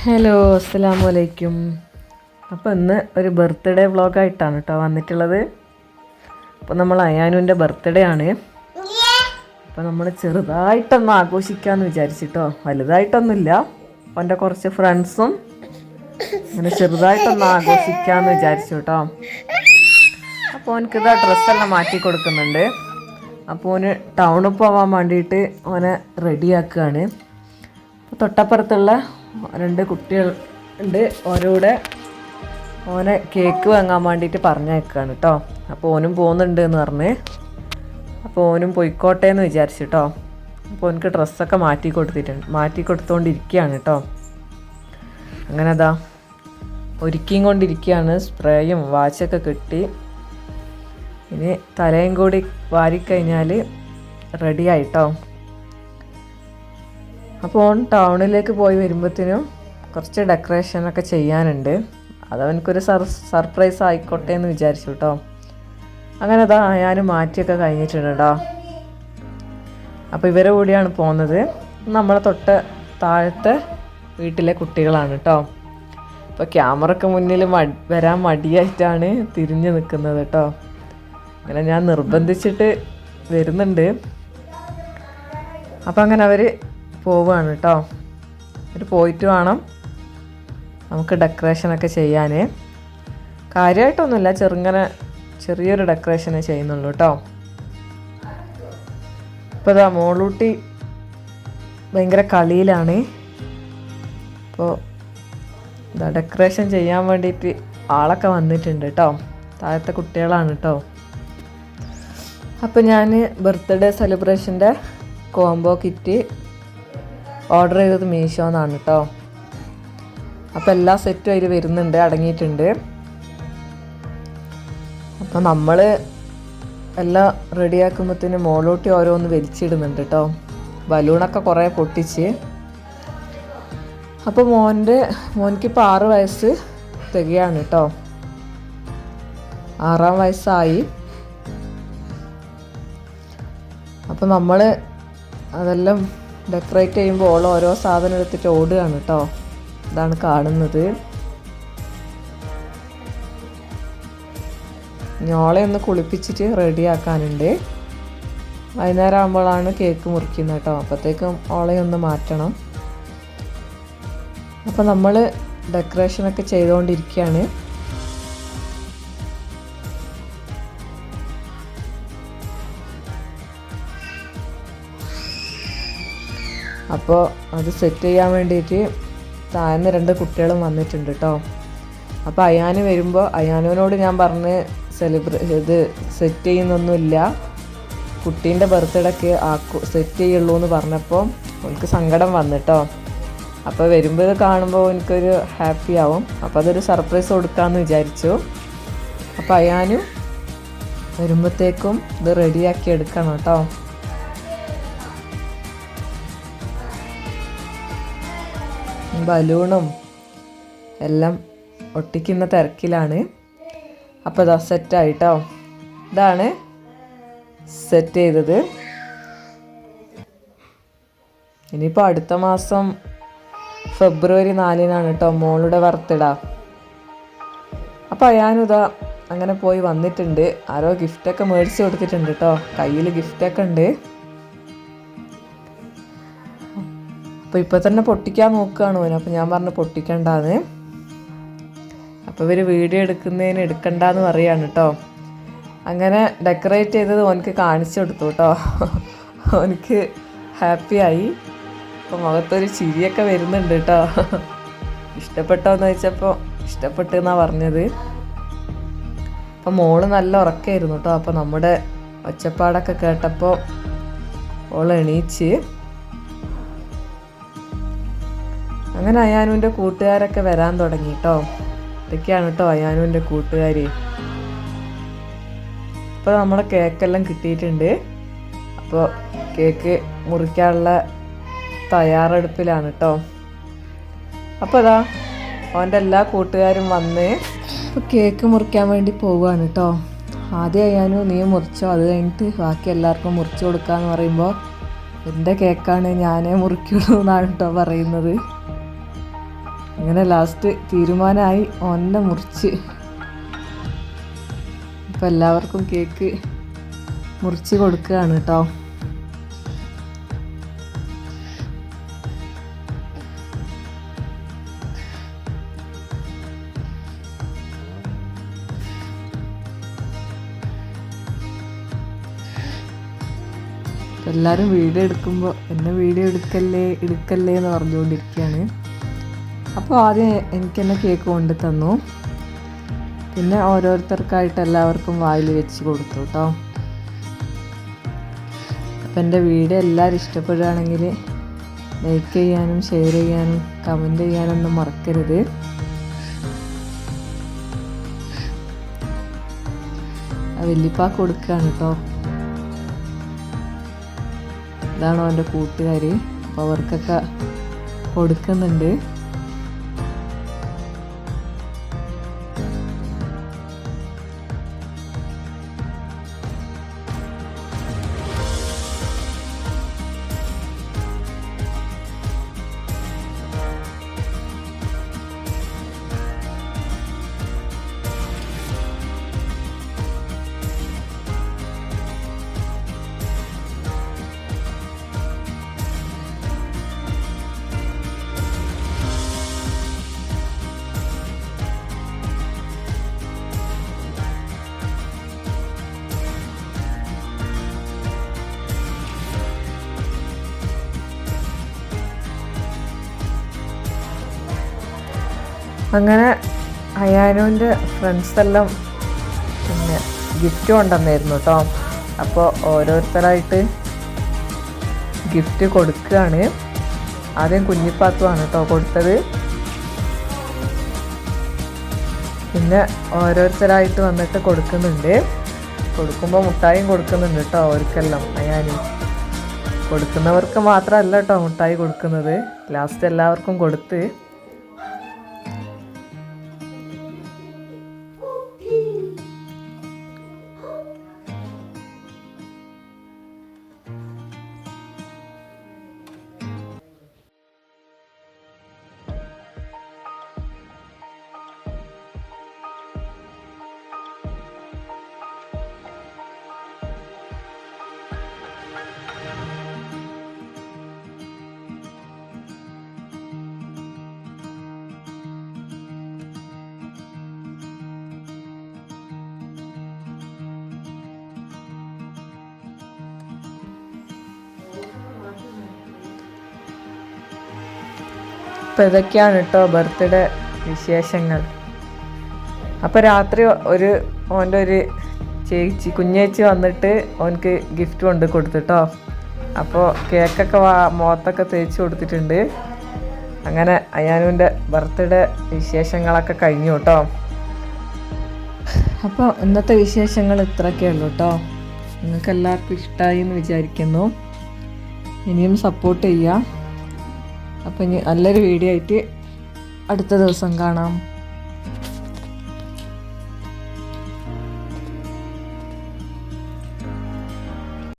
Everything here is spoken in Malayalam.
ഹലോ, അസ്സലാമു അലൈക്കും. അപ്പോൾ ഇന്ന് ഒരു ബർത്ത്ഡേ വ്ളോഗായിട്ടാണ് കേട്ടോ വന്നിട്ടുള്ളത്. അപ്പോൾ നമ്മൾ അയാനുവിൻ്റെ ബർത്ത്ഡേ ആണ്. അപ്പോൾ നമ്മൾ ചെറുതായിട്ടൊന്ന് ആഘോഷിക്കാമെന്ന് വിചാരിച്ചിട്ടോ, വലുതായിട്ടൊന്നുമില്ല. അവൻ്റെ കുറച്ച് ഫ്രണ്ട്സും അങ്ങനെ ചെറുതായിട്ടൊന്ന് ആഘോഷിക്കാമെന്ന് വിചാരിച്ചു കേട്ടോ. അപ്പോൾ അവനക്കിതാ ഡ്രസ്സെല്ലാം മാറ്റി കൊടുക്കുന്നുണ്ട്. അപ്പോൾ അവന് ടൗണിൽ പോകാൻ വേണ്ടിയിട്ട് അവനെ റെഡിയാക്കുകയാണ്. അപ്പോൾ തൊട്ടപ്പുറത്തുള്ള 2 കുട്ടികൾ ഉണ്ട്, ഓരോടെ ഓനെ കേക്ക് വാങ്ങാൻ വേണ്ടിയിട്ട് പറഞ്ഞയക്കുകയാണ് കേട്ടോ. അപ്പോൾ ഓനും പോകുന്നുണ്ട് എന്ന് പറഞ്ഞ്, അപ്പോൾ ഓനും പോയിക്കോട്ടെ എന്ന് വിചാരിച്ചു കേട്ടോ. അപ്പോൾ ഓനക്ക് ഡ്രസ്സൊക്കെ മാറ്റി കൊടുത്തുകൊണ്ടിരിക്കുകയാണ് കേട്ടോ. അങ്ങനെ അതാ ഒരുക്കിയും കൊണ്ടിരിക്കുകയാണ്. സ്പ്രേയും വാച്ചൊക്കെ കിട്ടി. ഇനി തലയും കൂടി വാരിക്കഴിഞ്ഞാൽ റെഡി ആയിട്ടോ. അപ്പോൾ ഓൻ ടൗണിലേക്ക് പോയി വരുമ്പോഴത്തേനും കുറച്ച് ഡെക്കറേഷനൊക്കെ ചെയ്യാനുണ്ട്. അതവനക്കൊരു സർപ്രൈസ് ആയിക്കോട്ടെ എന്ന് വിചാരിച്ചു കേട്ടോ. അങ്ങനെ അതാ ഞാൻ മാറ്റിയൊക്കെ കഴിഞ്ഞിട്ടുണ്ട് കേട്ടോ. അപ്പോൾ ഇവരെ കൂടിയാണ് പോകുന്നത്. നമ്മളെ തൊട്ട് താഴത്തെ വീട്ടിലെ കുട്ടികളാണ് കേട്ടോ. അപ്പോൾ ക്യാമറയ്ക്ക് മുന്നിൽ വരാൻ മടിയായിട്ടാണ് തിരിഞ്ഞ് നിൽക്കുന്നത് കേട്ടോ. അങ്ങനെ ഞാൻ നിർബന്ധിച്ചിട്ട് വരുന്നുണ്ട്. അപ്പോൾ അങ്ങനെ അവർ പോവുകയാണ് കേട്ടോ. അവർ പോയിട്ട് വേണം നമുക്ക് ഡെക്കറേഷനൊക്കെ ചെയ്യാൻ. കാര്യമായിട്ടൊന്നുമില്ല, ചെറിയൊരു ഡെക്കറേഷനെ ചെയ്യുന്നുള്ളൂ കേട്ടോ. ഇപ്പോൾ ഇതാ മോളൂട്ടി ഭയങ്കര കളിയിലാണ്. അപ്പോൾ ഇതാ ഡെക്കറേഷൻ ചെയ്യാൻ വേണ്ടിയിട്ട് ആളൊക്കെ വന്നിട്ടുണ്ട് കേട്ടോ. താഴത്തെ കുട്ടികളാണ് കേട്ടോ. അപ്പോൾ ഞാൻ ബർത്ത്ഡേ സെലിബ്രേഷൻ്റെ കോംബോ കിറ്റ് ഓർഡർ ചെയ്തത് മീഷോന്നാണ് കേട്ടോ. അപ്പോൾ എല്ലാ സെറ്റും അതിൽ വരുന്നുണ്ട്, അടങ്ങിയിട്ടുണ്ട്. അപ്പോൾ നമ്മൾ എല്ലാം റെഡിയാക്കുമ്പോഴത്തേന് മോളൂട്ടി ഓരോന്ന് വലിച്ചിടുന്നുണ്ട് കേട്ടോ. ബലൂണൊക്കെ കുറേ പൊട്ടിച്ച്. അപ്പോൾ മോനിക്കിപ്പോൾ 6 വയസ്സ് തികയാണ് കേട്ടോ. 6-ാം വയസ്സായി. അപ്പോൾ നമ്മൾ അതെല്ലാം ഡെക്കറേറ്റ് ചെയ്യുമ്പോൾ ഓരോ സാധനം എടുത്തിട്ട് ഓടുകയാണ് കേട്ടോ. ഇതാണ് കാണുന്നത്. ഞോളെ ഒന്ന് കുളിപ്പിച്ചിട്ട് റെഡിയാക്കാനുണ്ട്. വൈകുന്നേരം ആകുമ്പോഴാണ് കേക്ക് മുറിക്കുന്നത് കേട്ടോ. അപ്പോഴത്തേക്കും ഓളെ ഒന്ന് മാറ്റണം. അപ്പോൾ നമ്മൾ ഡെക്കറേഷനൊക്കെ ചെയ്തുകൊണ്ടിരിക്കുകയാണ്. അപ്പോൾ അത് സെറ്റ് ചെയ്യാൻ വേണ്ടിയിട്ട് താഴ്ന്ന 2 കുട്ടികളും വന്നിട്ടുണ്ട് കേട്ടോ. അപ്പോൾ അയാന് വരുമ്പോൾ അയാനുവിനോട് ഞാൻ പറഞ്ഞ് ഇത് സെറ്റ് ചെയ്യുന്നൊന്നുമില്ല, കുട്ടീൻ്റെ ബർത്ത്ഡേക്ക് സെറ്റ് ചെയ്യുള്ളൂ എന്ന് പറഞ്ഞപ്പോൾ എനിക്ക് സങ്കടം വന്നിട്ടോ. അപ്പോൾ വരുമ്പോൾ ഇത് കാണുമ്പോൾ എനിക്കൊരു ഹാപ്പി ആവും. അപ്പോൾ അതൊരു സർപ്രൈസ് കൊടുക്കാമെന്ന് വിചാരിച്ചു. അപ്പോൾ അയാനും വരുമ്പോഴത്തേക്കും ഇത് റെഡിയാക്കി എടുക്കണം കേട്ടോ. ബലൂണും എല്ലാം ഒട്ടിക്കുന്ന തിരക്കിലാണ്. അപ്പോൾ ഇതാ സെറ്റായിട്ടോ. ഇതാണ് സെറ്റ് ചെയ്തത്. ഇനിയിപ്പോൾ അടുത്ത മാസം ഫെബ്രുവരി 4-നാണ് കേട്ടോ മോളുടെ ബർത്ത്ഡേ. അപ്പോൾ അയാനും ഇതാ അങ്ങനെ പോയി വന്നിട്ടുണ്ട്. ആരോ ഗിഫ്റ്റൊക്കെ മേടിച്ച് കൊടുത്തിട്ടുണ്ട് കേട്ടോ. കയ്യിൽ ഗിഫ്റ്റൊക്കെ ഉണ്ട്. അപ്പോൾ ഇപ്പോൾ തന്നെ പൊട്ടിക്കാൻ നോക്കുകയാണ് ഓന്. അപ്പോൾ ഞാൻ പറഞ്ഞു പൊട്ടിക്കണ്ടാന്ന്. അപ്പോൾ ഇവർ വീഡിയോ എടുക്കണ്ടെന്ന് പറയാണ് കേട്ടോ. അങ്ങനെ ഡെക്കറേറ്റ് ചെയ്തത് ഓനക്ക് കാണിച്ചു കൊടുത്തു കേട്ടോ. ഓനക്ക് ഹാപ്പിയായി. അപ്പോൾ മുഖത്തൊരു ചിരിയൊക്കെ വരുന്നുണ്ട് കേട്ടോ. ഇഷ്ടപ്പെട്ടോന്ന് ചോദിച്ചപ്പോൾ ഇഷ്ടപ്പെട്ടു എന്നാണ് പറഞ്ഞത്. അപ്പോൾ മോള് നല്ല ഉറക്കമായിരുന്നു കേട്ടോ. അപ്പോൾ നമ്മുടെ ഒച്ചപ്പാടൊക്കെ കേട്ടപ്പോൾ ഓൾ എണീച്ച്. അങ്ങനെ അയാനുവിൻ്റെ കൂട്ടുകാരൊക്കെ വരാൻ തുടങ്ങി കേട്ടോ. ഇതൊക്കെയാണ് കേട്ടോ അയാനുവിൻ്റെ കൂട്ടുകാർ. ഇപ്പോൾ നമ്മളെ കേക്കെല്ലാം കിട്ടിയിട്ടുണ്ട്. അപ്പോൾ കേക്ക് മുറിക്കാനുള്ള തയ്യാറെടുപ്പിലാണ് കേട്ടോ. അപ്പോൾ അതാ അവൻ്റെ എല്ലാ കൂട്ടുകാരും വന്ന് ഇപ്പോൾ കേക്ക് മുറിക്കാൻ വേണ്ടി പോവുകയാണ് കേട്ടോ. ആദ്യം അയാനു നീ മുറിച്ചോ, അത് കഴിഞ്ഞിട്ട് ബാക്കി എല്ലാവർക്കും മുറിച്ച് കൊടുക്കാമെന്ന് പറയുമ്പോൾ എൻ്റെ കേക്കാണ്, ഞാനേ മുറിക്കുള്ളൂ എന്നാണ് കേട്ടോ പറയുന്നത്. അങ്ങനെ ലാസ്റ്റ് തീരുമാനമായി ഓനെ മുറിച്ച്. ഇപ്പം എല്ലാവർക്കും കേക്ക് മുറിച്ച് കൊടുക്കുകയാണ് കേട്ടോ. എല്ലാവരും വീഡിയോ എടുക്കുമ്പോൾ എന്നെ വീഡിയോ എടുക്കല്ലേ എന്ന് പറഞ്ഞുകൊണ്ടിരിക്കുകയാണ്. അപ്പോൾ ആദ്യം എനിക്ക് തന്നെ കേക്ക് കൊണ്ട് തന്നു. പിന്നെ ഓരോരുത്തർക്കായിട്ട് എല്ലാവർക്കും വായിൽ വെച്ച് കൊടുത്തു കേട്ടോ. അപ്പം എൻ്റെ വീഡിയോ എല്ലാവരും ഇഷ്ടപ്പെടുകയാണെങ്കിൽ ലൈക്ക് ചെയ്യാനും ഷെയർ ചെയ്യാനും കമൻറ്റ് ചെയ്യാനൊന്നും മറക്കരുത്. വല്യപ്പാക്ക് കൊടുക്കുകയാണ് കേട്ടോ. ഇതാണ് അവൻ്റെ കൂട്ടുകാർ. അപ്പോൾ അവർക്കൊക്കെ കൊടുക്കുന്നുണ്ട്. അങ്ങനെ അയാനുവിൻ്റെ ഫ്രണ്ട്സെല്ലാം പിന്നെ ഗിഫ്റ്റ് കൊണ്ടുവന്നായിരുന്നു കേട്ടോ. അപ്പോൾ ഓരോരുത്തരായിട്ട് ഗിഫ്റ്റ് കൊടുക്കുകയാണ്. ആദ്യം കുഞ്ഞിപ്പാത്തുമാണ് കേട്ടോ കൊടുത്തത്. പിന്നെ ഓരോരുത്തരായിട്ട് വന്നിട്ട് കൊടുക്കുന്നുണ്ട്. കൊടുക്കുമ്പോൾ മുട്ടായും കൊടുക്കുന്നുണ്ട് കേട്ടോ അവർക്കെല്ലാം. അയാനും കൊടുക്കുന്നവർക്ക് മാത്രമല്ല കേട്ടോ മുട്ടായി കൊടുക്കുന്നത്. ലാസ്റ്റ് എല്ലാവർക്കും കൊടുത്ത്. അപ്പോൾ ഇതൊക്കെയാണ് കേട്ടോ ബർത്ത്ഡേ വിശേഷങ്ങൾ. അപ്പോൾ രാത്രി ഓൻ്റെ ഒരു കുഞ്ഞേച്ചി വന്നിട്ട് ഓനക്ക് ഗിഫ്റ്റ് കൊണ്ട് കൊടുത്തിട്ടോ. അപ്പോൾ കേക്കൊക്കെ മുഖത്തൊക്കെ തേച്ച് കൊടുത്തിട്ടുണ്ട്. അങ്ങനെ അയാനുവിൻ്റെ ബർത്ത്ഡേ വിശേഷങ്ങളൊക്കെ കഴിഞ്ഞു കേട്ടോ. അപ്പോൾ ഇന്നത്തെ വിശേഷങ്ങൾ ഇത്രയൊക്കെ ഉള്ളൂ കേട്ടോ. നിങ്ങൾക്ക് എല്ലാവർക്കും ഇഷ്ടമായി എന്ന് വിചാരിക്കുന്നു. ഇനിയും സപ്പോർട്ട് ചെയ്യുക. അപ്പം ഇനി നല്ലൊരു വീഡിയോ ആയിട്ട് അടുത്ത ദിവസം കാണാം.